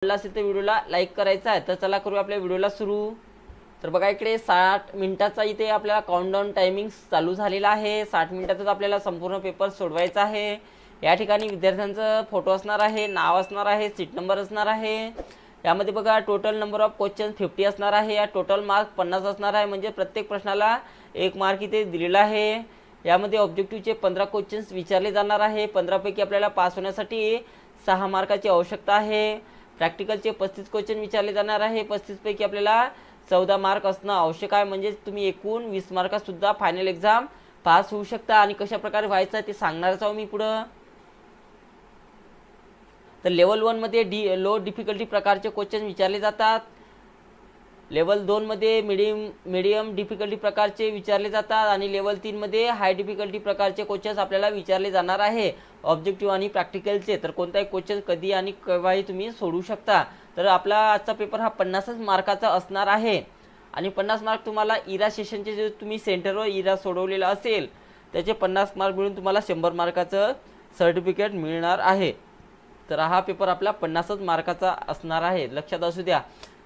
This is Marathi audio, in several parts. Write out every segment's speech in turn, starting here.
असेल तर व्हिडिओला लाईक करायचा आहे। तर चला करूया आपल्या व्हिडिओला सुरू। तर बघा इकडे 60 मिनिटाचा इथे आपल्याला काउंटडाऊन टायमिंग चालू झालेला आहे। 60 मिनिटातच आपल्याला संपूर्ण पेपर सोडवायचा आहे। या ठिकाणी विद्यार्थ्यांचा फोटो असणार आहे, नाव असणार आहे, सीट नंबर असणार आहे। यामध्ये बघा टोटल नंबर ऑफ क्वेश्चन 50 असणार आहे। या टोटल मार्क 50 असणार आहे, म्हणजे प्रत्येक प्रश्नाला 1 मार्क इथे दिलेला आहे। यामध्ये ऑब्जेक्टिव्हचे 15 क्वेश्चन्स विचारले जाणार आहे। 15 पैकी आपल्याला पास होण्यासाठी 6 मार्काची आवश्यकता आहे। प्रॅक्टिकलचे 35 क्वेश्चन विचारले जाणार आहे। 35 पैकी आपल्याला 14 मार्क असणं आवश्यक आहे, म्हणजे तुम्ही एकूण 20 मार्कात सुद्धा फायनल एक्झाम पास होऊ शकता। आणि कशा प्रकारे व्हायचं ते सांगणारच आहोत मी पुढं। तर लेवल 1 मध्ये लो डिफिकल्टी प्रकारचे क्वेश्चन विचारले जातात। लेवल 2 मध्ये मीडियम डिफिकल्टी प्रकारचे विचारले जातात आणि लेवल 3 मध्ये हाय डिफिकल्टी प्रकारचे क्वेश्चन्स आपल्याला विचारले जाणार आहे ऑब्जेक्टिव्ह आणि प्रॅक्टिकलचे। तर कोणताही क्वेश्चन कधी आणि केव्हाही तुम्ही सोडू शकता। तर आपला आजचा पेपर हा 50 मार्काचा असणार आहे आणि 50 मार्क तुम्हाला इरा सेशनचे जे तुम्ही सेंटरवर इरा सोडवलेला असेल त्याचे 50 मार्क मिळून तुम्हाला 100 मार्काचं सर्टिफिकेट मिळणार आहे। तर हा पेपर आपला 50 मार्काचा असणार आहे, लक्षात असू द्या।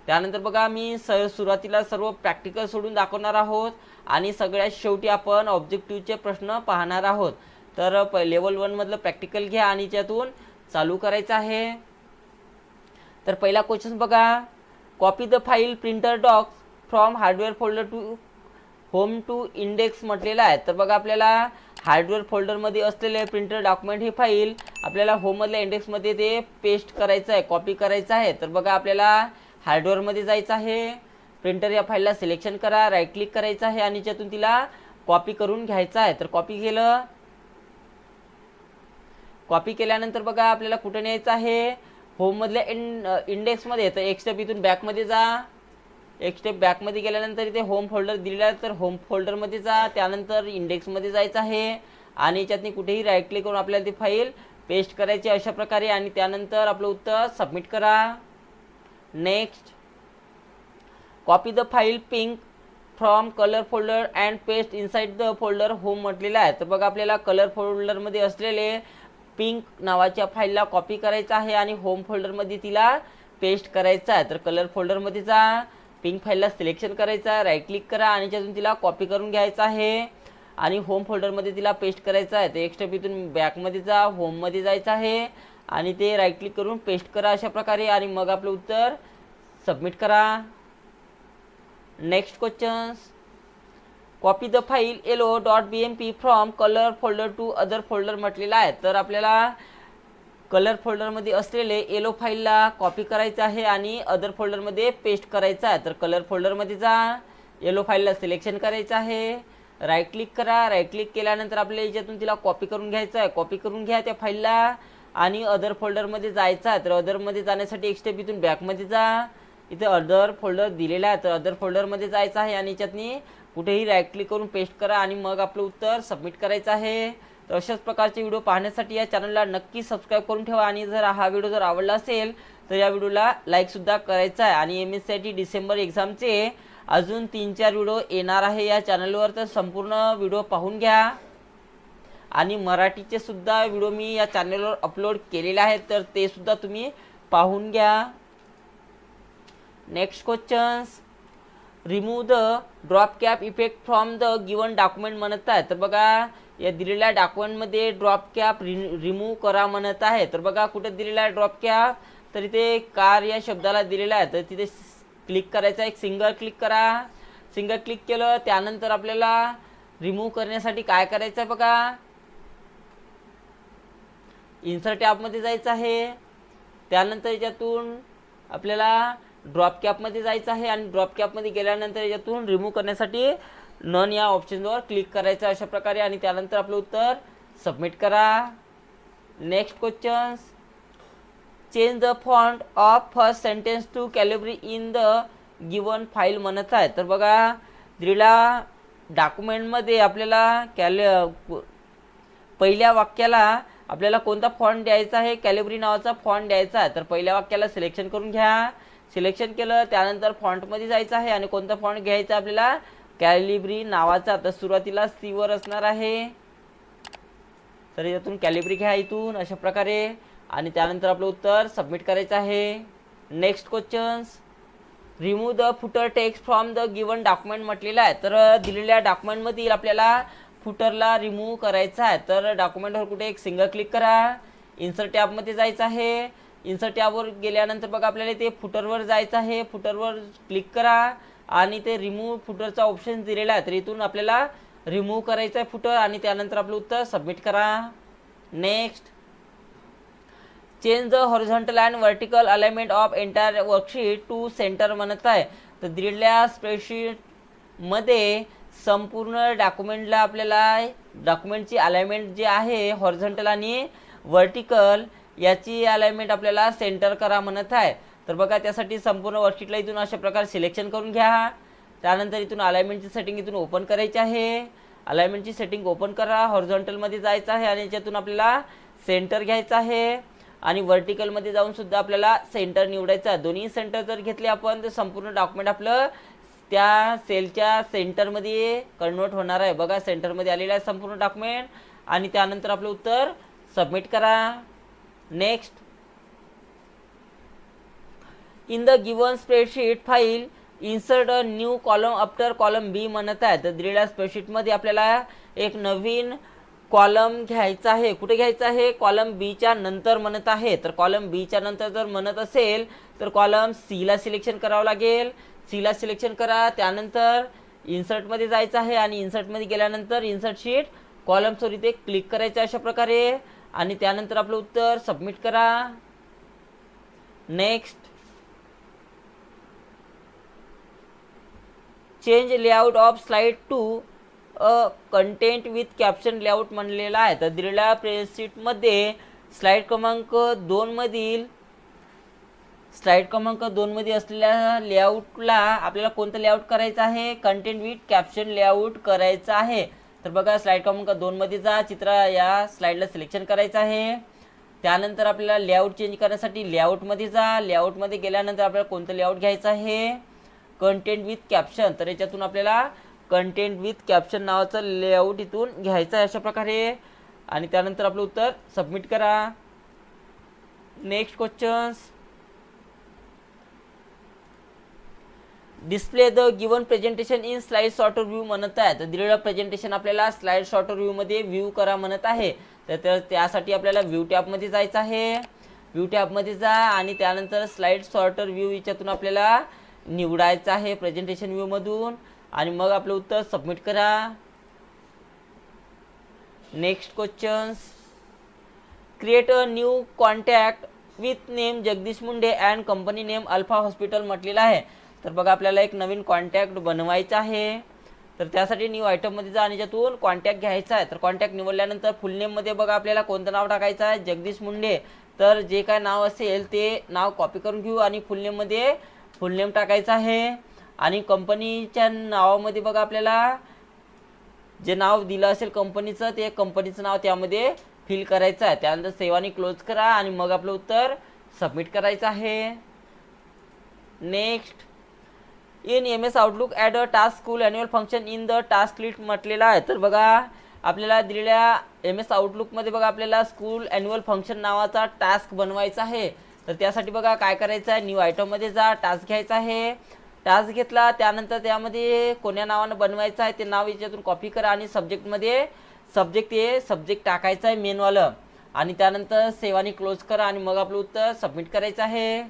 त्यानंतर बघा मी सुरुवातीला सर्व प्रॅक्टिकल सोडून दाखवणार आहोत आणि सगळ्यात शेवटी आपण ऑब्जेक्टिव्हचे प्रश्न पाहणार आहोत। तर लेवल 1 मधलं प्रॅक्टिकल घ्या आणि त्यातून चालू करायचं आहे। तर पहिला क्वेश्चन बघा, copy the file printer docs from hardware folder to home to index म्हटलेला आहे। तर बघा आपल्याला हार्डवेअर फोल्डरमध्ये असलेले प्रिंटर डॉक्युमेंट ही फाईल आपल्याला होममधल्या इंडेक्समध्ये ते पेस्ट करायचं आहे, कॉपी करायचं आहे। तर बघा आपल्याला हार्डवेअरमध्ये जायचं आहे, प्रिंटर या फाईलला सिलेक्शन करा, राईट क्लिक करायचं आहे आणि त्यातून तिला कॉपी करून घ्यायचं आहे। तर कॉपी केलं, कॉपी केल्यानंतर बघा आपल्याला कुठे न्यायचं आहे, होममधल्या इंडेक्समध्ये। तर एक स्टेप इथून बॅकमध्ये जा, एक स्टेप बॅकमध्ये गेल्यानंतर इथे होम फोल्डर दिलेला आहे, तर होम फोल्डरमध्ये जा। त्यानंतर इंडेक्समध्ये जायचं आहे आणि याच्यातनी कुठेही राईट क्लिक करून आपल्याला ती फाईल पेस्ट करायची अशा प्रकारे आणि त्यानंतर आपलं उत्तर सबमिट करा। Next, copy the file pink from colour folder and paste inside the folder home म्हटलेला आहे। तर बघा आपल्याला कलर फोल्डरमध्ये असलेले पिंक नावाच्या फाईलला कॉपी करायचं आहे आणि होम फोल्डरमध्ये तिला पेस्ट करायचं आहे। तर कलर फोल्डरमध्ये जा, पिंक फाईलला सिलेक्शन करायचं आहे, राईट क्लिक करा आणि त्यातून तिला कॉपी करून घ्यायचं आहे आणि होम फोल्डरमध्ये तिला पेस्ट करायचं आहे। तर एक स्टेप इथून बॅकमध्ये जा, होममध्ये जायचं आहे आणि ते राईट क्लिक करून पेस्ट करा अशा प्रकारे आणि मग आपलं उत्तर सबमिट करा। Next questions, copy the file elo.bmp from colour folder to other folder म्हटलेला आहे। तर आपल्याला कलर फोल्डरमध्ये असलेले एलो फाईलला कॉपी करायचं आहे आणि अदर फोल्डरमध्ये पेस्ट करायचं आहे। तर कलर फोल्डरमध्ये जा, एलो फाईलला सिलेक्शन करायचं आहे, राईट क्लिक करा, राईट क्लिक केल्यानंतर आपल्याला याच्यातून तिला कॉपी करून घ्यायचं आहे, कॉपी करून घ्या त्या फाईलला आणि अदर फोल्डरमध्ये जायचं आहे। तर अदरमध्ये जाण्यासाठी एक स्टेप इथून बॅकमध्ये जा, इथे अदर फोल्डर दिलेला आहे, तर अदर फोल्डरमध्ये जायचं आहे आणि याच्यातनी कुठेही राईट क्लिक करून पेस्ट करा आणि मग आपलं उत्तर सबमिट करायचं आहे। तर अशाच प्रकारचे व्हिडिओ पाहण्यासाठी या चॅनलला नक्की सबस्क्राईब करून ठेवा आणि जर हा व्हिडिओ जर आवडला असेल तर या व्हिडिओला लाईकसुद्धा करायचा आहे। आणि MSCIT डिसेंबर एक्झामचे अजून 3-4 व्हिडिओ येणार आहे या चॅनलवर, तर संपूर्ण व्हिडिओ पाहून घ्या आणि मराठीचे सुद्धा व्हिडिओ मी या चॅनलवर अपलोड केलेले आहेत, तर ते सुद्धा तुम्ही पाहून घ्या। Next questions, remove the drop cap effect from the given document म्हणत आहे। तर बघा या दिलेल्या डॉक्युमेंटमध्ये ड्रॉप कॅप रिमूव्ह करा म्हणत आहे। तर बघा कुठे दिलेला आहे ड्रॉप कॅप, तर इथे कार या शब्दाला दिलेला आहे, तर तिथे क्लिक करायचं आहे, एक सिंगल क्लिक करा, सिंगल क्लिक केलं त्यानंतर आपल्याला रिमूव्ह करण्यासाठी काय करायचं आहे बघा, इन्सर्ट टॅबमध्ये जायचं आहे, त्यानंतर याच्यातून आपल्याला ड्रॉप कॅपमध्ये जायचं आहे आणि ड्रॉप कॅपमध्ये गेल्यानंतर याच्यातून रिमूव्ह करण्यासाठी नन या ऑप्शनवर क्लिक करायचं अशा प्रकारे आणि त्यानंतर आपलं उत्तर सबमिट करा। Next questions, change the font of first sentence to Calibri in the given file म्हणत आहे। तर बघा दिलेल्या डॉक्युमेंटमध्ये आपल्याला पहिल्या वाक्याला आपल्याला कोणता फॉन्ट द्यायचा आहे, कॅलिब्री नावाचा फॉन्ट द्यायचा आहे। तर पहिल्या वाक्याला सिलेक्शन करून घ्या, सिलेक्शन केलं त्यानंतर फॉन्टमध्ये जायचं आहे आणि कोणता फॉन्ट घ्यायचा आपल्याला, कॅलिब्री नावाचा। तर सुरुवातीला C वर असणार आहे, तर यातून कॅलिब्री घ्या इथून अशा प्रकारे आणि त्यानंतर आपलं उत्तर सबमिट करायचं आहे। Next questions, remove the footer text from the given document म्हटलेलं आहे. तर दिलेल्या डॉक्युमेंटमधील आपल्याला फुटरला रिमूव्ह करायचा आहे. तर डॉक्युमेंटवर कुठे एक सिंगल क्लिक करा, इन्सर्ट टॅबमध्ये जायचं आहे. इन्सर्ट टॅबवर गेल्यानंतर बघा आपल्याला ते फुटरवर जायचं आहे. फुटरवर क्लिक करा आणि ते रिमूव्ह फुटरचा ऑप्शन दिलेला आहे. तर इथून आपल्याला रिमूव्ह करायचं आहे फुटर आणि त्यानंतर आपलं उत्तर सबमिट करा. Next, change the horizontal and vertical alignment of entire worksheet to centre म्हणत आहे. तर दिलेल्या स्प्रेडशीटमध्ये संपूर्ण डॉक्युमेंटला आपल्याला डॉक्युमेंटची अलाइनमेंट जी आहे हॉरिझॉन्टल आणि व्हर्टिकल याची अलाइनमेंट आपल्याला सेंटर करा म्हणत आहे. तर बघा त्यासाठी संपूर्ण वर्कशीटला इथून अशा प्रकारे सिलेक्शन करून घ्या. त्यानंतर इथून अलाइनमेंटची सेटिंग इथून ओपन करायची आहे. अलाइनमेंटची सेटिंग ओपन करा, हॉरिझॉन्टलमध्ये जायचं आहे आणि याच्यातून आपल्याला सेंटर घ्यायचं आहे आणि व्हर्टिकलमध्ये जाऊन सुद्धा आपल्याला सेंटर निवडायचं आहे. दोन्ही सेंटर जर घेतले आपण तर संपूर्ण डॉक्युमेंट आपलं त्या सेलच्या सेंटरमध्ये कन्वर्ट होणार आहे. बघा सेंटरमध्ये आलेलं आहे संपूर्ण डॉक्युमेंट आणि त्यानंतर आपलं उत्तर सबमिट करा. Next, in the given spreadsheet file insert a new column after column B म्हणत आहे. तर दिलेल्या स्प्रेडशीटमध्ये आपल्याला एक नवीन कॉलम घ्यायचा आहे. कुठे घ्यायचा आहे? कॉलम बीच्या नंतर म्हणत आहे. तर कॉलम बीच्या नंतर जर म्हणत असेल तर कॉलम सीला सिलेक्शन करावं लागेल. सीला सिलेक्शन करा, त्यानंतर इन्सर्टमध्ये जायचं आहे आणि इन्सर्टमध्ये गेल्यानंतर इन्सर्ट शीट कॉलम्सवर इथे क्लिक करायचं अशा प्रकारे आणि त्यानंतर आपलं उत्तर सबमिट करा. Next, change layout of slide to a content with caption layout म्हणलेला आहे. तर दिलेल्या प्रेसशीटमध्ये स्लाइड क्रमांक 2 मध्ये असलेल्या लेआउटला आपल्याला कोणतं लेआउट करायचं आहे? कंटेंट विथ कॅप्शन लेआउट करायचं आहे. तर बघा स्लाइड क्रमांक 2 मध्ये जा, चित्र या स्लाइडला सिलेक्शन करायचं आहे. त्यानंतर आपल्याला लेआउट चेंज करण्यासाठी लेआउटमध्ये जा. लेआउटमध्ये गेल्यानंतर आपल्याला कोणतं लेआउट घ्यायचं आहे? Content with caption. तर याच्यातून आपल्याला कंटेंट विथ कॅप्शन नावाचं लेआउट इथून घ्यायचं आहे अशा प्रकारे आणि त्यानंतर आपलं उत्तर सबमिट करा. Next questions, display the given presentation in slide sorter view म्हणत आहे. तर दिलेलं प्रेझेंटेशन आपल्याला स्लाइड सॉर्टर व्ह्यू मध्ये व्ह्यू करा म्हणत आहे. तर त्यासाठी आपल्याला व्ह्यू टॅबमध्ये जायचं आहे. व्ह्यू टॅबमध्ये जा आणि त्यानंतर स्लाइड सॉर्टर व्ह्यू याच्यातून आपल्याला निवडायचं आहे प्रेझेंटेशन व्ह्यू मधून आणि मग आपलं उत्तर सबमिट करा. Next questions, create a new contact with name Jagdish Munde and company name alpha hospital म्हटलेलं आहे. तर बघा आपल्याला एक नवीन कॉन्टॅक्ट बनवायचा आहे. तर त्यासाठी न्यू आयटममध्ये जा आणि याच्यातून कॉन्टॅक्ट घ्यायचा आहे. तर कॉन्टॅक्ट निवडल्यानंतर फुल नेममध्ये बघा आपल्याला कोणतं नाव टाकायचं आहे? जगदीश मुंडे. तर जे काय नाव असेल ते नाव कॉपी करून घेऊ आणि फुल नेममध्ये फुल नेम टाकायचं आहे आणि कंपनीच्या नावामध्ये बघा आपल्याला जे नाव दिलं असेल कंपनीचं ते कंपनीचं नाव त्यामध्ये फिल करायचं आहे. त्यानंतर सेव्ह आणि क्लोज करा आणि मग आपलं उत्तर सबमिट करायचं आहे. Next, in MS Outlook add a task school annual function in the task list म्हटलेला आहे. तर बघा आपल्याला दिलेल्या MS आउटलुकमध्ये बघा आपल्याला स्कूल ॲन्युअल फंक्शन नावाचा टास्क बनवायचा आहे. तर त्यासाठी बघा काय करायचं आहे? न्यू आयटममध्ये जा, टास्क घ्यायचा आहे. टास्क घेतला, त्यानंतर त्यामध्ये कोण्या नावानं बनवायचं आहे ते नाव याच्यातून कॉपी करा आणि सब्जेक्टमध्ये सब्जेक्ट टाकायचं आहे मेनवालं आणि त्यानंतर सेव्ह आणि क्लोज करा आणि मग आपलं उत्तर सबमिट करायचं आहे.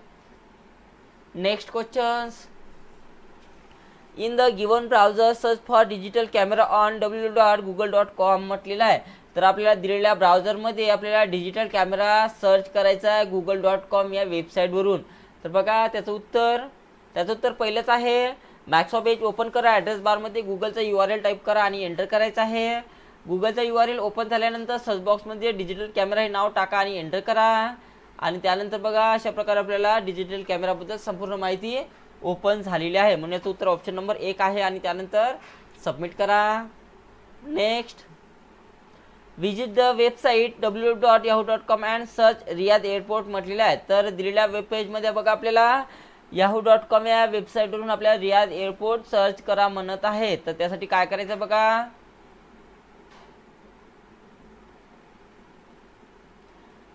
Next questions, in the given browser search for digital camera on www.google.com म्हटलेलं आहे. तर आपल्याला दिलेल्या ब्राउझरमध्ये आपल्याला डिजिटल कॅमेरा सर्च करायचा आहे google.com या वेबसाईटवरून. तर बघा त्याचं उत्तर पहिलंच आहे. मायक्रोसॉफ्ट एज ओपन करा, ॲड्रेस बारमध्ये गुगलचा URL टाईप करा आणि एंटर करायचं आहे. गुगलचा URL ओपन झाल्यानंतर सर्च बॉक्समध्ये डिजिटल कॅमेरा हे नाव टाका आणि एंटर करा आणि त्यानंतर बघा अशा प्रकारे आपल्याला डिजिटल कॅमेराबद्दल संपूर्ण माहिती ओपन झालेली आहे. म्हणून याचं उत्तर ऑप्शन नंबर 1 आहे आणि त्यानंतर सबमिट करा. Next, visit the website www.yahoo.com and search Riyadh airport म्हटलेलं आहे. तर दिलेल्या वेब पेजमध्ये बघा आपल्याला yahoo.com या वेबसाईटवरून आपल्याला रियाद एअरपोर्ट सर्च करा म्हणत आहे. तर त्यासाठी काय करायचं बघा,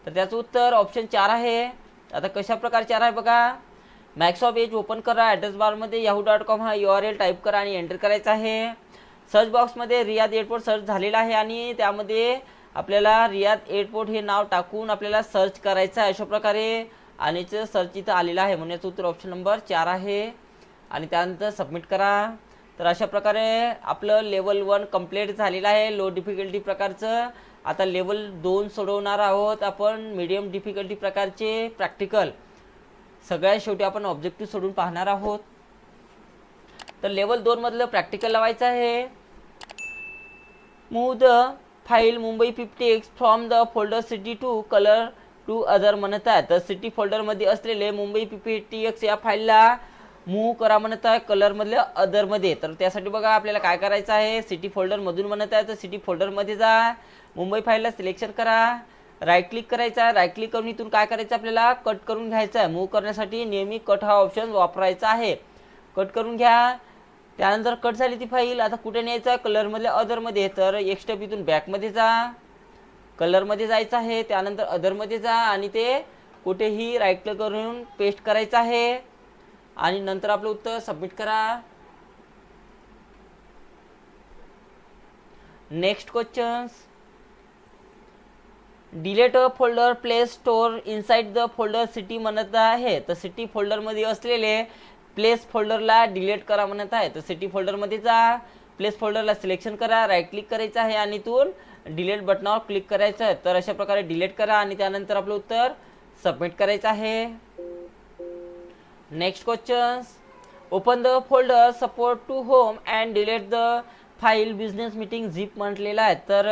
तर त्याचं उत्तर ऑप्शन 4 आहे. आता कशा प्रकारे 4 आहे बघा, मॅक्स ऑफ एज ओपन करा, ॲड्रेस बारमध्ये yahoo.com हा URL टाईप करा आणि एंटर करायचा आहे. सर्च बॉक्समध्ये रियाद एअरपोर्ट सर्च झालेला आहे आणि त्यामध्ये आपल्याला रियाद एअरपोर्ट हे नाव टाकून आपल्याला सर्च करायचं आहे अशा प्रकारे. आणि सर्च इथं आलेलं आहे म्हणून याचं उत्तर ऑप्शन नंबर 4 आहे. आणि त्यानंतर सबमिट करा. तर अशा प्रकारे आपलं लेवल 1 कंप्लीट झालेलं आहे लो डिफिकल्टी प्रकारचं. आता लेवल 2 सोडवणार आहोत आपण मीडियम डिफिकल्टी प्रकारचे प्रॅक्टिकल. सगळ्यात शेवटी आपण ऑब्जेक्टिव्ह सोडून पाहणार आहोत. तर लेवल 2 मधलं प्रॅक्टिकल लावायचं आहे. Move the file Mumbai 50x from the folder city to colour to other म्हणत आहे. तर सिटी फोल्डरमध्ये असलेले मुंबई 50x या फाईलला मूव्ह करा म्हणत आहे कलरमधल्या अदरमध्ये. तर त्यासाठी बघा आपल्याला काय करायचं आहे. सिटी फोल्डरमधून म्हणत आहे तर सिटी फोल्डरमध्ये जा, मुंबई फाईलला सिलेक्शन करा, राईट क्लिक करायचा आहे. राईट क्लिक करून इथून काय करायचं आपल्याला कट करून घ्यायचं आहे. मूव्ह करण्यासाठी नेहमी कट हा ऑप्शन वापरायचा आहे. कट करून घ्या. त्यानंतर कट झाली ती फाईल. आता कुठे न्यायचं कलरमधल्या अदरमध्ये. तर एक स्टेप इथून बॅकमध्ये जा, कलरमध्ये जायचं आहे, त्यानंतर अदरमध्ये जा आणि ते कुठेही राईट क्लिक करून पेस्ट करायचं आहे आणि नंतर आपलं उत्तर सबमिट करा. Next questions. Delete a folder place store inside the folder city म्हणत आहे. तर सिटी फोल्डरमध्ये असलेले प्लेस फोल्डरला डिलीट करा म्हणत आहे. तर सिटी फोल्डरमध्ये जा, प्लेस फोल्डरला सिलेक्शन करा, राईट क्लिक करायचं आहे आणि इथून डिलीट बटनावर क्लिक करायचं आहे. तर अशा प्रकारे डिलीट करा आणि त्यानंतर आपलं उत्तर सबमिट करायचं आहे. Next questions. Open the folder support to home and delete the file business meeting zip म्हटलेलं आहे. तर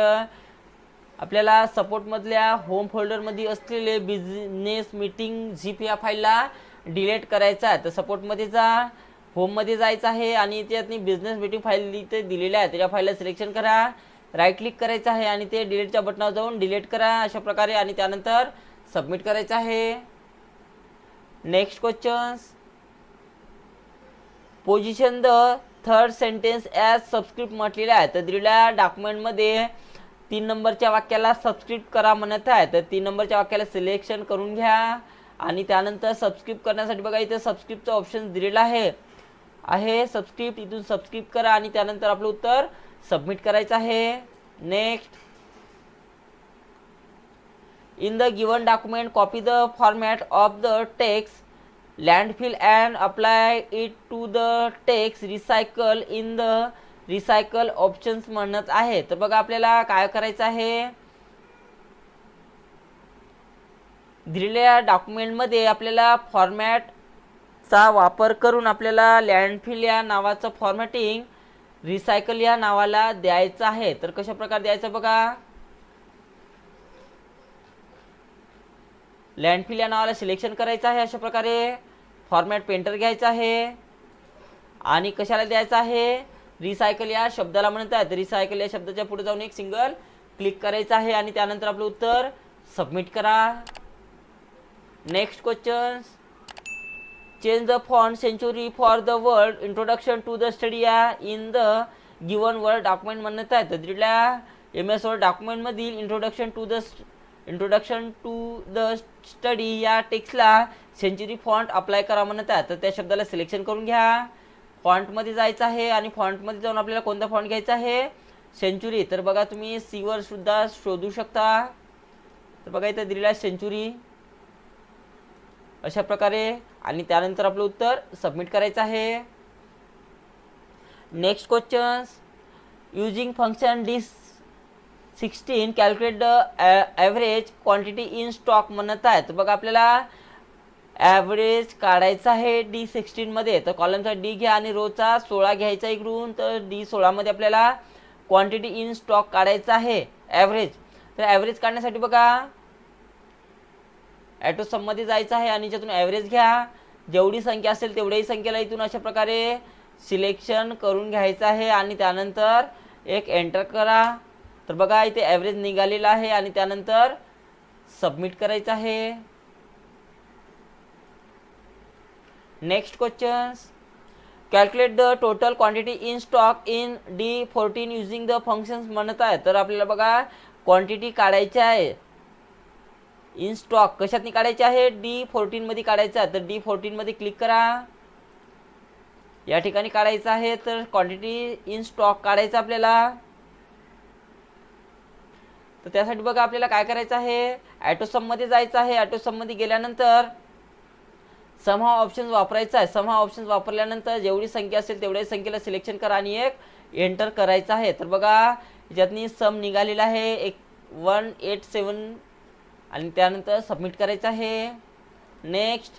आपल्याला सपोर्टमधल्या होम फोल्डरमध्ये असलेले बिझनेस मीटिंग झिप या फाईलला डिलीट करायचं आहे. तर सपोर्टमध्ये जा, होममध्ये जायचं आहे आणि त्यातनी बिझनेस मीटिंग फाईल इथे दिलेल्या आहे. त्या फाईलला सिलेक्शन करा, राईट क्लिक करायचं आहे आणि ते डिलीटच्या बटनावर जाऊन डिलीट करा अशा प्रकारे आणि त्यानंतर सबमिट करायचं आहे. Next questions. Position the third sentence as subscript म्हटलेलं आहे. तर दिलेल्या डॉक्युमेंटमध्ये 3 नंबरच्या वाक्याला सबस्क्रिप्ट करा म्हणत आहे. तर 3 नंबरच्या वाक्याला सिलेक्शन करून घ्या आणि त्यानंतर सबस्क्रिप्ट करण्यासाठी बघा इथे सबस्क्रिप्टचा ऑप्शन दिलेला आहे सबस्क्रिप्ट. इथून सबस्क्रिप्ट करा आणि त्यानंतर आपलं उत्तर सबमिट करायचं आहे. Next. In the given document copy the format of the text landfill and apply it to the text recycle in the recycle options म्हणत आहे. तर बघा आपल्याला काय करायचं आहे. दिलेल्या डॉक्युमेंटमध्ये आपल्याला फॉर्मॅटचा वापर करून आपल्याला लँडफिल या नावाचं फॉर्मॅटिंग रिसायकल या नावाला द्यायचं आहे. तर कशा प्रकारे द्यायचं बघा. लँडफिल या नावाला सिलेक्शन करायचं आहे. अशा प्रकारे फॉर्मॅट पेंटर घ्यायचा आहे आणि कशाला द्यायचं आहे रिसायकल या शब्दाला म्हणत आहे. तर रिसायकल या शब्दाच्या पुढे जाऊन एक सिंगल क्लिक करायचं आहे आणि त्यानंतर आपलं उत्तर सबमिट करा. Next questions. Change the font century for the word introduction to the study या in the given word document म्हणत आहे. तर दिलेल्या MS वर्ड डॉक्युमेंटमधील इंट्रोडक्शन टू द स्टडी या टेक्स्टला सेंचुरी फॉन्ट अप्लाय करा म्हणत आहे. तर त्या शब्दाला सिलेक्शन करून घ्या, फॉन्टमध्ये जायचं आहे आणि फॉन्टमध्ये जाऊन आपल्याला कोणता फॉन्ट घ्यायचा आहे सेंचुरी. तर बघा तुम्ही C वर सुद्धा शोधू शकता. तर बघा इथं दिलेला आहे सेंचुरी अशा प्रकारे आणि त्यानंतर आपलं उत्तर सबमिट करायचं आहे. Next questions. Using function D16 calculate the average quantity in stock म्हणत आहे. तर बघा आपल्याला ॲव्हरेज काढायचा आहे D16 मध्ये. तर कॉलमचा D घ्या आणि रोचा 16 घ्यायचा इकडून. तर D16 मध्ये आपल्याला क्वांटिटी इन स्टॉक काढायचा आहे ॲव्हरेज. तर ॲव्हरेज काढण्यासाठी बघा ॲटो सम मध्ये जायचं आहे आणि ज्यातून ॲव्हरेज घ्या, जेवढी संख्या असेल तेवढ्याही संख्येला इथून अशा प्रकारे सिलेक्शन करून घ्यायचं आहे आणि त्यानंतर एक एंटर करा. तर बघा इथे ॲव्हरेज निघालेला आहे आणि त्यानंतर सबमिट करायचं आहे. Next questions. Calculate the total quantity in stock in D14 using the functions म्हणत आहे. तर आपल्याला बघा क्वांटिटी काढायची आहे इन स्टॉक कशातनी काढायचे आहे, D14 मध्ये काढायचा आहे. तर D14 मध्ये क्लिक करा. या ठिकाणी काढायचं आहे. तर क्वांटिटी इन स्टॉक काढायचं आपल्याला. तर त्यासाठी बघा आपल्याला काय करायचं आहे, ॲटोसम मध्ये जायचं आहे. ॲटोसम मध्ये गेल्यानंतर सम हा ऑप्शन वापरायचा आहे. सम हा ऑप्शन वापरल्यानंतर जेवढी संख्या असेल तेवढ्या संख्येला सिलेक्शन करा आणि एक एंटर करायचं आहे. तर बघा याच्यातनी सम निघालेला आहे 187 आणि त्यानंतर सबमिट करायचं आहे. Next,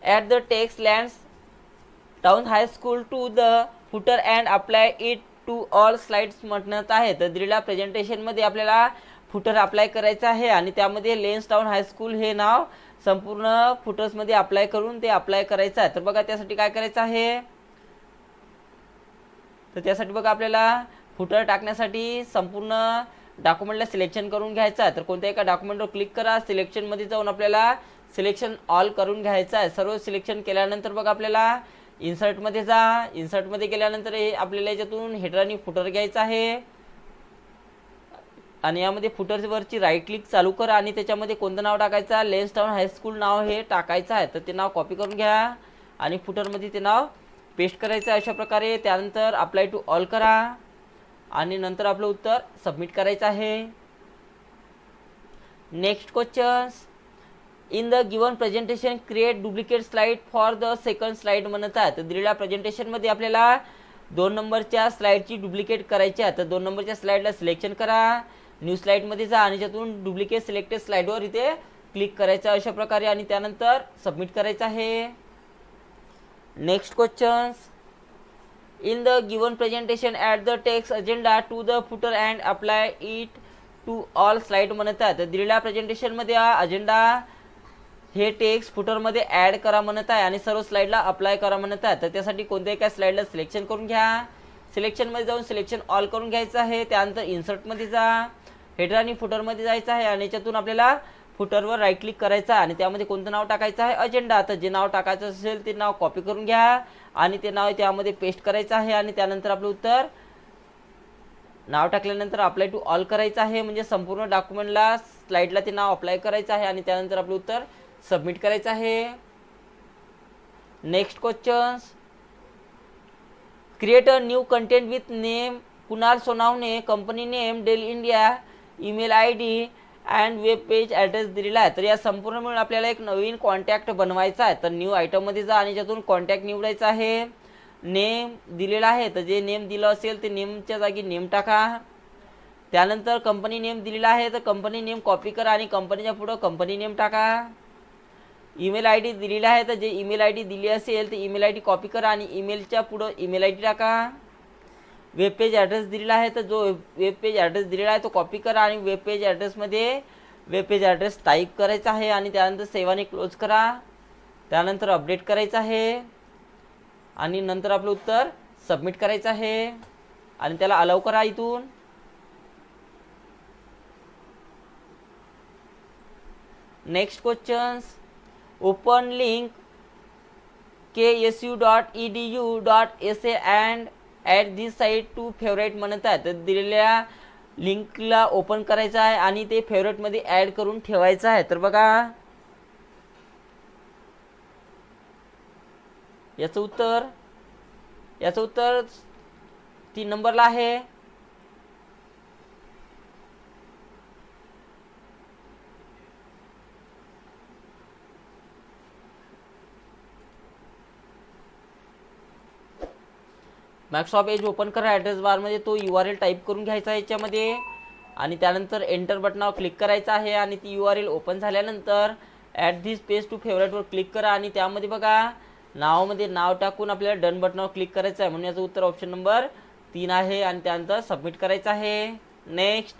add the text lands town high school to the footer and apply it to all slides म्हणत आहे. तर दिलेल्या प्रेझेंटेशनमध्ये आपल्याला फुटर अप्लाय करायचं आहे आणि त्यामध्ये लेन्स टाउन हायस्कूल हे नाव संपूर्ण फुटर्समध्ये अप्लाय करून ते अप्लाय करायचं आहे. तर बघा त्यासाठी काय करायचं आहे, तर त्यासाठी बघा आपल्याला फुटर टाकण्यासाठी संपूर्ण डॉक्युमेंटला सिलेक्शन करून घ्यायचं आहे. तर कोणत्या एका डॉक्युमेंटवर क्लिक करा. सिलेक्शनमध्ये जाऊन आपल्याला सिलेक्शन ऑल करून घ्यायचं आहे. सर्व सिलेक्शन केल्यानंतर बघा आपल्याला इन्सर्टमध्ये जा. इन्सर्टमध्ये गेल्यानंतर हे आपल्याला याच्यातून हेडर आणि फुटर घ्यायचं आहे आणि यामध्ये फुटरवरची राईट क्लिक चालू करा आणि त्याच्यामध्ये कोणतं नाव टाकायचं, लेन्स टाउन हायस्कूल नाव हे टाकायचं आहे. तर ते नाव कॉपी करून घ्या आणि फुटरमध्ये ते नाव पेस्ट करायचं आहे अशा प्रकारे. त्यानंतर अप्लाय टू ऑल करा आणि नंतर आपलं उत्तर सबमिट करायचं आहे. Next questions, in the given presentation create duplicate slide for the second slide म्हणत आहे. तर दिलेल्या प्रेझेंटेशनमध्ये आपल्याला 2 नंबरच्या स्लाइडची डुप्लिकेट करायची आहे. तर 2 नंबरच्या स्लाइडला सिलेक्शन करा, न्यू स्लाइडमध्ये जा आणि त्यातून डुप्लिकेट सिलेक्टेड स्लाइडवर इथे क्लिक करायचं अशा प्रकारे आणि त्यानंतर सबमिट करायचं आहे. Next questions, in the given presentation add the text agenda to the footer and apply it to all slide म्हणत आहे. तर दिलेल्या प्रेझेंटेशनमध्ये अजेंडा हे टेक्स्ट फुटरमध्ये ॲड करा म्हणत आहे आणि सर्व स्लाइडला अप्लाय करा म्हणत आहे. तर त्यासाठी कोणत्याही एका स्लाइडला सिलेक्शन करून घ्या. सिलेक्शनमध्ये जाऊन सिलेक्शन ऑल करून घ्यायचं आहे. त्यानंतर इन्सर्टमध्ये जा, हेडर आणि फुटरमध्ये जायचं आहे आणि याच्यातून आपल्याला फुटरवर राईट क्लिक करायचं आहे आणि त्यामध्ये कोणतं नाव टाकायचं आहे, अजेंडा. तर जे नाव टाकायचं असेल ते नाव कॉपी करून घ्या आणि ते नाव त्यामध्ये पेस्ट करायचं आहे आणि त्यानंतर आपलं उत्तर नाव टाकल्यानंतर अप्लाय टू ऑल करायचं आहे. म्हणजे संपूर्ण डॉक्युमेंटला स्लाइडला ते नाव अप्लाय करायचं आहे आणि त्यानंतर आपलं उत्तर सबमिट करायचं आहे. Next questions, create a new content with name Kunal Sonawane, company name Dell India, email ID and web page address दिलेला आहे. तर या संपूर्ण मिळून आपल्याला एक नवीन कॉन्टॅक्ट बनवायचा आहे. तर न्यू आयटममध्ये जा आणि त्यातून कॉन्टॅक्ट निवडायचा आहे. नेम दिलेला आहे तर जे नेम दिलं असेल ते नेमच्या जागी नेम टाका. त्यानंतर कंपनी नेम दिलेला आहे तर कंपनी नेम कॉपी करा आणि कंपनीच्या पुढं कंपनी नेम टाका. ईमेल ID दिलेला आहे तर जे ईमेल ID दिली असेल ते ईमेल ID कॉपी करा आणि ईमेलच्या पुढं ईमेल ID टाका. वेब पेज ॲड्रेस दिलेला आहे तर जो वेब पेज ॲड्रेस दिलेला आहे तो कॉपी करा आणि वेब पेज ॲड्रेसमध्ये वेब पेज ॲड्रेस टाईप करायचा आहे आणि त्यानंतर सेव्ह आणि क्लोज करा. त्यानंतर अपडेट करायचं आहे आणि नंतर आपलं उत्तर सबमिट करायचं आहे आणि त्याला अलाउ करा इथून. Next questions, open link ksu.edu.sa and add this site to favourite म्हणत आहे. तर दिलेल्या लिंकला ओपन करायचं आहे आणि ते फेवरेटमध्ये ॲड करून ठेवायचं आहे. तर बघा याचं उत्तर 3 नंबरला आहे. मायक्रोसॉफ्ट एज ओपन करा. ॲड्रेस बारमध्ये तो URL टाईप करून घ्यायचा आहे याच्यामध्ये आणि त्यानंतर एंटर बटनावर क्लिक करायचं आहे आणि ती URL ओपन झाल्यानंतर ॲट दिस पेज टू फेवरेटवर क्लिक करा आणि त्यामध्ये बघा नावामध्ये नाव टाकून आपल्याला डन बटनावर क्लिक करायचं आहे. म्हणून याचं उत्तर ऑप्शन नंबर 3 आहे आणि त्यानंतर सबमिट करायचं आहे. Next,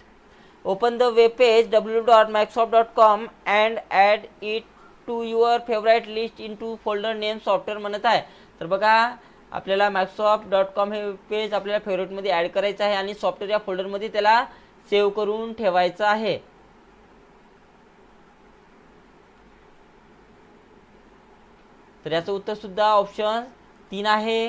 open the web page www.microsoft.com and add it to your favourite list into folder name software म्हणत आहे. तर बघा आपल्याला Microsoft.com हे पेज आपल्याला फेवरेटमध्ये ॲड करायचं आहे आणि सॉफ्टवेअर या फोल्डरमध्ये त्याला सेव्ह करून ठेवायचं आहे. तर याचं उत्तर सुद्धा ऑप्शन 3 आहे.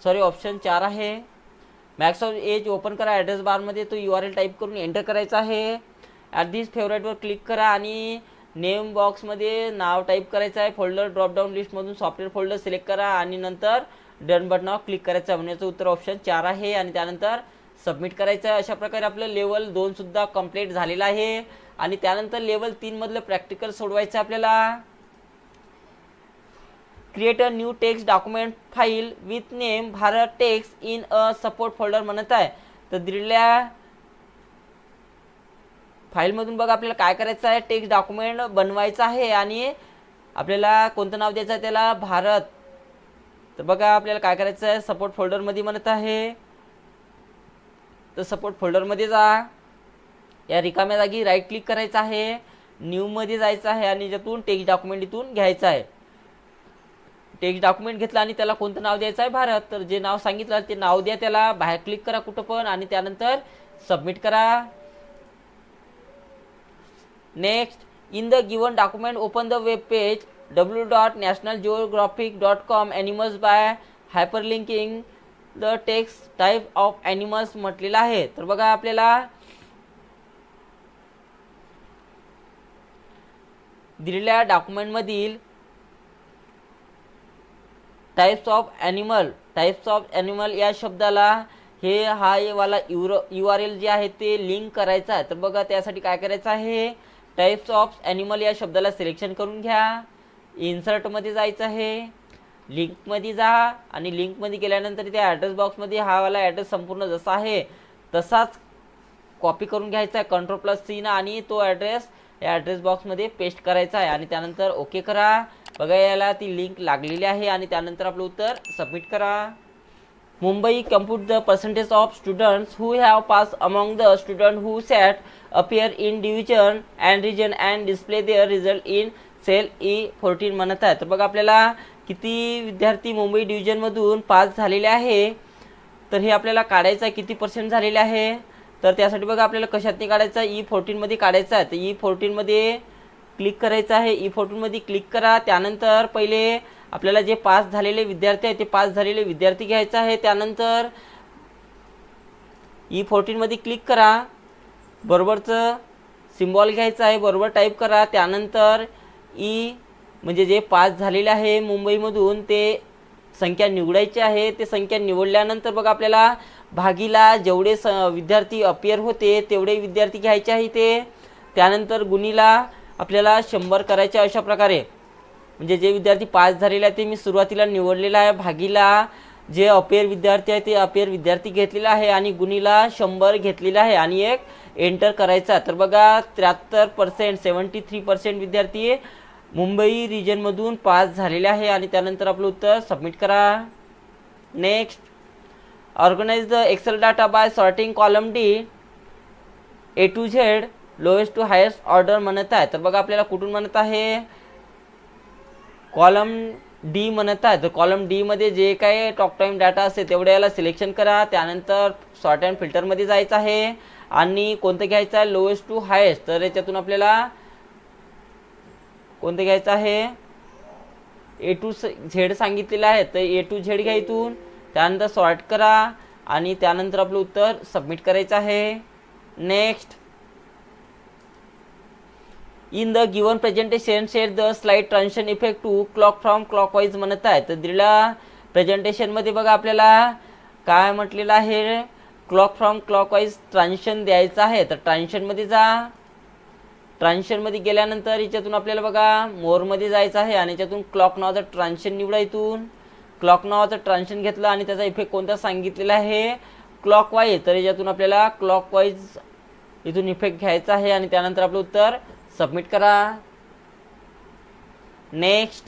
सॉरी ऑप्शन 4 आहे. मॅक्स ऑफ एज ओपन करा, ॲड्रेस बारमध्ये तो URL टाईप करून एंटर करायचा आहे. ॲट दिस फेवरेटवर क्लिक करा आणि नेम बॉक्समध्ये नाव टाईप करायचं आहे. फोल्डर ड्रॉपडाऊन लिस्टमधून सॉफ्टवेअर फोल्डर सिलेक्ट करा आणि नंतर डन बटनावर क्लिक करायचं आहे. म्हणजे याचं उत्तर ऑप्शन 4 आहे आणि त्यानंतर सबमिट करायचं आहे. अशा प्रकारे आपलं लेवल 2 सुद्धा कंप्लीट झालेलं आहे. आणि त्यानंतर लेवल 3 मधलं प्रॅक्टिकल सोडवायचं आपल्याला. Create a new text document file with name Bharat text in a support folder म्हणत आहे. तर दिलेल्या फाईलमधून बघा आपल्याला काय करायचं आहे, टेक्स्ट डॉक्युमेंट बनवायचं आहे आणि आपल्याला कोणतं नाव द्यायचं आहे त्याला, भारत. तर बघा आपल्याला काय करायचं आहे, सपोर्ट फोल्डरमध्ये म्हणत आहे. तर सपोर्ट फोल्डरमध्ये जा, या रिकाम्या जागी राईट क्लिक करायचं आहे, न्यूमध्ये जायचं आहे आणि ज्यातून टेक्स्ट डॉक्युमेंट इथून घ्यायचं आहे. टेक्स्ट डॉक्युमेंट घेतला आणि त्याला कोणतं नाव द्यायचं आहे, भारत. तर जे नाव सांगितलं ते नाव द्या, त्याला बाहेर क्लिक करा कुठं पण आणि त्यानंतर सबमिट करा. Next, in the given document open the web page www.nationalgeographic.com animals by hyperlinking the text type of animals म्हटलेलं आहे. तर बघा आपल्याला दिलेल्या डॉक्युमेंटमधील टाइप्स ऑफ ॲनिमल या शब्दाला हा वाला URL जे आहे ते लिंक करायचं आहे. तर बघा त्यासाठी काय करायचं आहे, टाइप्स ऑफ ॲनिमल या शब्दाला सिलेक्शन करून घ्या, इन्सर्टमध्ये जायचं आहे, लिंकमध्ये जा आणि लिंकमध्ये गेल्यानंतर त्या ॲड्रेस बॉक्समध्ये हा वाला ॲड्रेस संपूर्ण जसा आहे तसाच कॉपी करून घ्यायचा आहे Ctrl+C आणि तो ॲड्रेस या ॲड्रेस बॉक्समध्ये पेस्ट करायचा आहे आणि त्यानंतर ओके करा. बघा याला ती लिंक लागलेली आहे आणि त्यानंतर आपलं उत्तर सबमिट करा. Mumbai compute the percentage of students who have pass among the student who sat appear in division and region and display their result in cell E14 म्हणत आहे. तर बघा आपल्याला किती विद्यार्थी मुंबई डिव्हिजनमधून पास झालेले आहे, तर हे आपल्याला काढायचं आहे किती % झालेले आहे. तर त्यासाठी बघा आपल्याला कशातनी काढायचं आहे, E14 मध्ये काढायचं आहे. तर E14 मध्ये क्लिक करायचं आहे, E14 मध्ये क्लिक करा. त्यानंतर पहिले आपल्याला जे पास झालेले विद्यार्थी आहेत ते पास झालेले विद्यार्थी घ्यायचं आहे. त्यानंतर E14 मध्ये क्लिक करा, बरोबरचं सिम्बॉल घ्यायचं आहे, बरोबर टाईप करा. त्यानंतर म्हणजे जे पास झालेले आहे मुंबईमधून ते संख्या निवडायची आहे. ते संख्या निवडल्यानंतर बघा आपल्याला भागीला जेवढे विद्यार्थी अपियर होते तेवढे विद्यार्थी घ्यायचे आहे ते. त्यानंतर गुणीला आपल्याला 100 करायचे अशा प्रकारे. म्हणजे जे विद्यार्थी पास झालेले आहे ते मी सुरुवातीला निवडलेलं आहे, भागीला जे अपियर विद्यार्थी आहे ते अपियर विद्यार्थी घेतलेला आहे आणि गुणीला 100 घेतलेला आहे आणि एक एंटर करायचा. तर बघा 73% 73% विद्यार्थी मुंबई रिजनमधून पास झालेले आहे आणि त्यानंतर आपलं उत्तर सबमिट करा. Next, organise the Excel data by sorting column D A to Z lowest to highest order म्हणत आहे. तर बघा आपल्याला कुठून म्हणत आहे, कॉलम D म्हणत आहे. तर कॉलम D मध्ये जे काही टॉक टाइम डाटा असेल तेवढ्या याला सिलेक्शन करा. त्यानंतर सॉर्ट अँड फिल्टरमध्ये जायचं आहे आणि कोणतं घ्यायचं आहे, लोएस्ट टू हायेस्ट. तर याच्यातून आपल्याला कोणतं घ्यायचं आहे, A to Z सांगितलेलं आहे. तर A to Z घ्या इथून. त्यानंतर सॉर्ट करा आणि त्यानंतर आपलं उत्तर सबमिट करायचं आहे. Next, in the given presentation set the slide transition effect to clock from clockwise म्हणत आहे. तर दिलेल्या प्रेझेंटेशनमध्ये बघा आपल्याला काय म्हटलेलं आहे, क्लॉक फ्रॉम क्लॉकवाईज ट्रान्झिशन द्यायचं आहे. तर ट्रान्झिशनमध्ये जा, ट्रान्झिशनमध्ये गेल्यानंतर याच्यातून आपल्याला बघा मोरमध्ये जायचं आहे आणि याच्यातून क्लॉक नावाचं ट्रान्झिशन निवडा. इथून क्लॉक नावाचं ट्रान्झिशन घेतलं आणि त्याचा इफेक्ट कोणता सांगितलेला आहे, क्लॉकवाईज. तर याच्यातून आपल्याला क्लॉकवाईज इथून इफेक्ट घ्यायचा आहे आणि त्यानंतर आपलं उत्तर सबमिट करा. Next,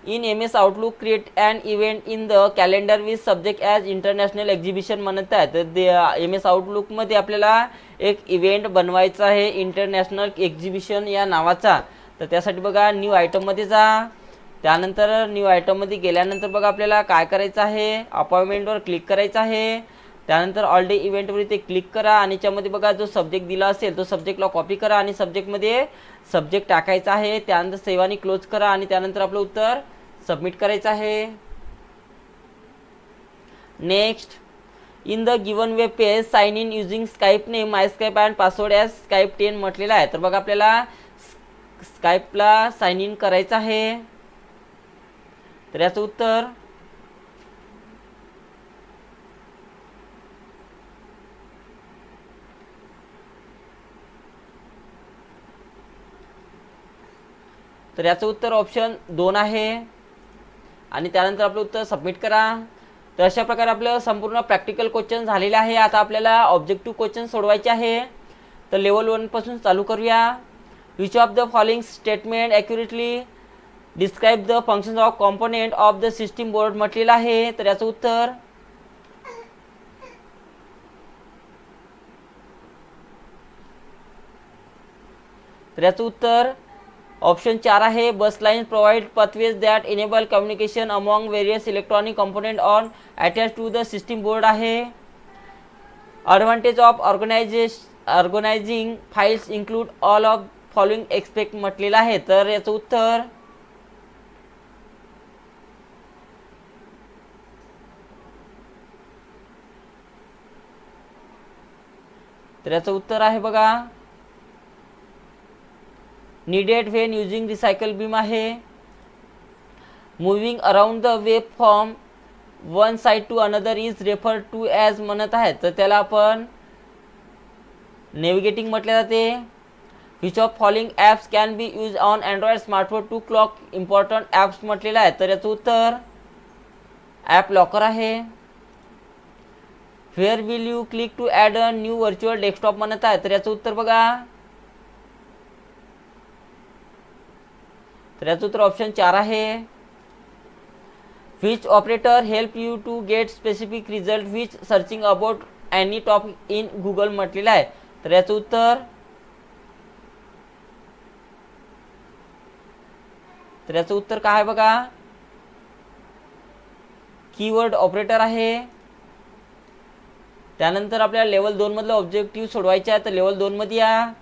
in MS outlook create and event in the calendar with subject as international exhibition म्हणत आहे. तर MS आउटलुकमध्ये आपल्याला एक इव्हेंट बनवायचा आहे इंटरनॅशनल एक्झिबिशन या नावाचा. तर त्यासाठी बघा न्यू आयटममध्ये जा. त्यानंतर न्यू आयटममध्ये गेल्यानंतर बघा आपल्याला काय करायचं आहे, अपॉइंटमेंटवर क्लिक करायचं आहे. त्यानंतर ऑल डे इव्हेंटवर ते क्लिक करा आणि याच्यामध्ये बघा जो सब्जेक्ट दिला असेल तो सब्जेक्टला कॉपी करा आणि सब्जेक्टमध्ये सब्जेक्ट टाकायचा आहे. त्यानंतर सेव्ह आणि क्लोज करा आणि त्यानंतर आपलं उत्तर सबमिट करायचं आहे. Next, in the given web page sign in using Skype name my Skype and password as Skype 10 म्हटलेलं आहे. तर बघा आपल्याला स्काईपला साइन इन करायचं आहे. तर याचं उत्तर ऑप्शन 2 आहे. आणि त्यानंतर आपलं उत्तर सबमिट करा. तर अशा प्रकारे आपलं संपूर्ण प्रॅक्टिकल क्वेश्चन झालेले आहे. आता आपल्याला ऑब्जेक्टिव्ह क्वेश्चन सोडवायचे आहे. तर लेवल 1 पासून चालू करूया. Which of the following statement accurately describe the functions of component of the system board म्हटलेलं आहे. तर याचं उत्तर ऑप्शन 4 आहे. Bus line provide pathways that enable communication among various electronic component on attach to the system board आहे. Advantage of organising files include all of following expect म्हटलेलं आहे. तर याचं उत्तर आहे बघा needed when using recycle beam आहे. moving around the web from one side to another is referred to as म्हणत आहे. तर त्याला आपण नेव्हिगेटिंग म्हटले जाते. which of following apps can be used on Android smartphone to clock important apps म्हटलेलं आहे. तर याचं उत्तर ॲप लॉकर आहे. where will you click to add a new virtual desktop म्हणत आहे. तर याचं उत्तर बघा ऑप्शन 4 आहे. which operator help you to get specific result which searching about any topic in Google म्हटलेलं आहे. तर याचं उत्तर काय आहे बघा कीवर्ड ऑपरेटर आहे. त्यानंतर आपल्याला लेवल 2 मधलं ऑब्जेक्टिव्ह सोडवायचे आहे. तर लेवल 2 मध्ये या.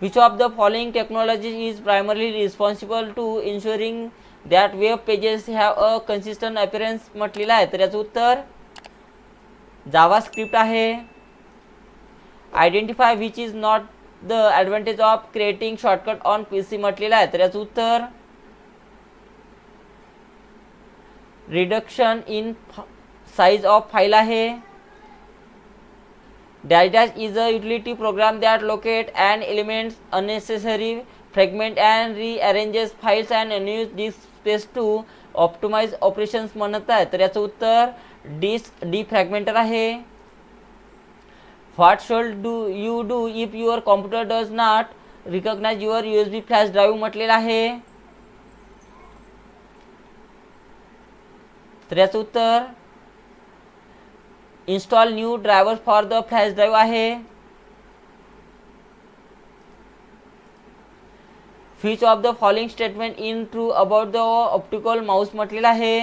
Which of the following technology is primarily responsible to ensuring that web pages have a consistent appearance म्हटलेलं आहे. तर याचं उत्तर जावा स्क्रिप्ट आहे. Identify which is not the advantage of creating shortcut on PC म्हटलेलं आहे. तर याचं उत्तर reduction in size of file आहे. Dash is a utility program that locates and eliminates unnecessary fragments and rearranges files and unused disk space to optimize operations म्हणत आहे. तर याचं उत्तर डिस्क डिफ्रॅगमेंटर आहे. What should you do if your computer does not recognize your USB flash drive म्हटलेलं आहे. तर याचं उत्तर install new driver for the flash drive आहे. which of the following statement in true about the optical mouse म्हटलेलं आहे.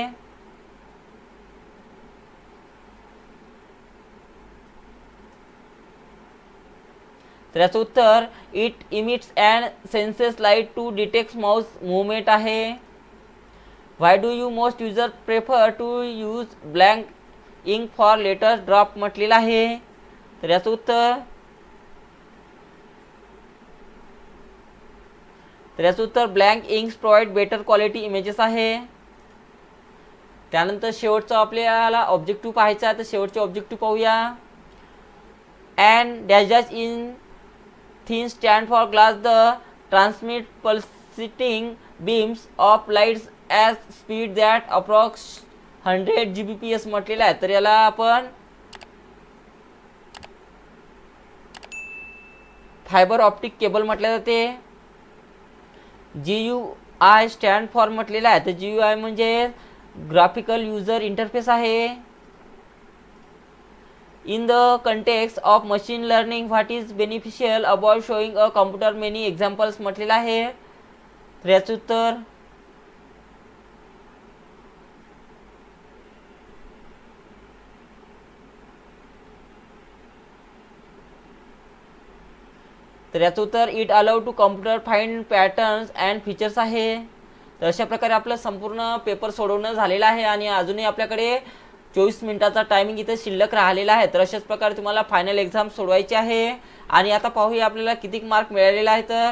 तर याचं उत्तर it emits and senses light to detect mouse movement आहे. why do you most user prefer to use blank ink for letter draft म्हटलेलं आहे. तर याचं उत्तर blank inks provide better quality images आहे. त्यानंतर शेवटचा आपल्याला ऑब्जेक्टिव्ह पाहायचा आहे. तर शेवटचे ऑब्जेक्टिव्ह पाहूया. And dash in thin stand for glass the transmit pulsating beams of lights as speed that approx 100 Gbps म्हटलेलं आहे. तर याला आपण फायबर ऑप्टिक केबल म्हटले जाते. GUI स्टँड फॉर म्हटलेलं आहे. तर GUI म्हणजे ग्राफिकल युजर इंटरफेस आहे. In the context of machine learning what is beneficial about showing a computer many examples म्हटलेलं आहे. तर याचं उत्तर it allow to computer find patterns and features आहे. तर अशा प्रकारे आपलं संपूर्ण पेपर सोडवणं झालेलं आहे. आणि अजूनही आपल्याकडे 24 मिनिटाचा टायमिंग इथे शिल्लक राहिलेला आहे. तर अशाच प्रकारे तुम्हाला फायनल एक्झाम सोडवायची आहे. आणि आता पाहूया आपल्याला किती मार्क मिळालेला आहे. तर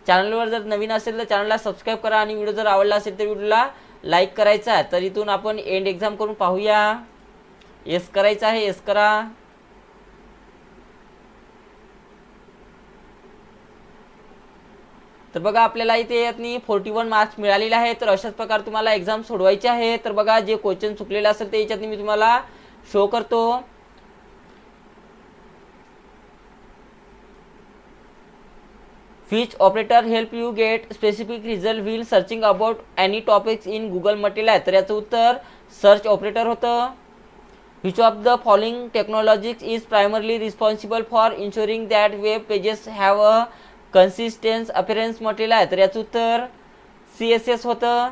चॅनलवर जर नवीन असेल तर चॅनलला सबस्क्राईब करा आणि व्हिडिओ जर आवडला असेल तर व्हिडिओला लाईक करायचा आहे. तर इथून आपण एंड एक्झाम करून पाहूया. येस करायचं आहे, येस करा. तर बघा आपल्याला इथे यातनी 41 मार्क्स मिळालेले आहे. तर अशाच प्रकारे तुम्हाला एक्झाम सोडवायचे आहे. तर बघा जे क्वेश्चन चुकलेले असेल ते याच्यातनी मी तुम्हाला शो करतो. which operator help you get specific result while searching about any topics in Google म्हटलेलं आहे. तर याचं उत्तर सर्च ऑपरेटर होतं. which of the following technologies is primarily responsible for ensuring that web pages have a consistent appearance म्हटलेलं आहे. तर याचं उत्तर CSS होतं.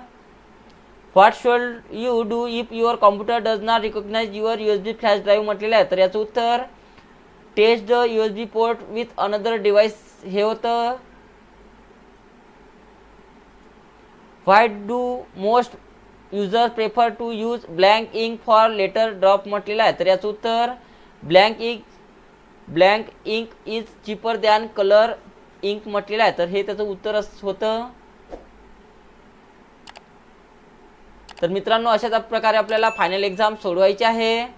what should you do if your computer does not recognize your USB flash drive म्हटलेलं आहे. तर याचं उत्तर test the USB port with another device हे होतं. why do most users prefer to use blank ink for letter drop म्हटलेलं आहे. तर याचं उत्तर blank ink is cheaper than color ink म्हटलेलं आहे. तर हे त्याचं उत्तर होतं. तर मित्रांनो अशाच प्रकारे आपल्याला फायनल एक्झाम सोडवायची आहे.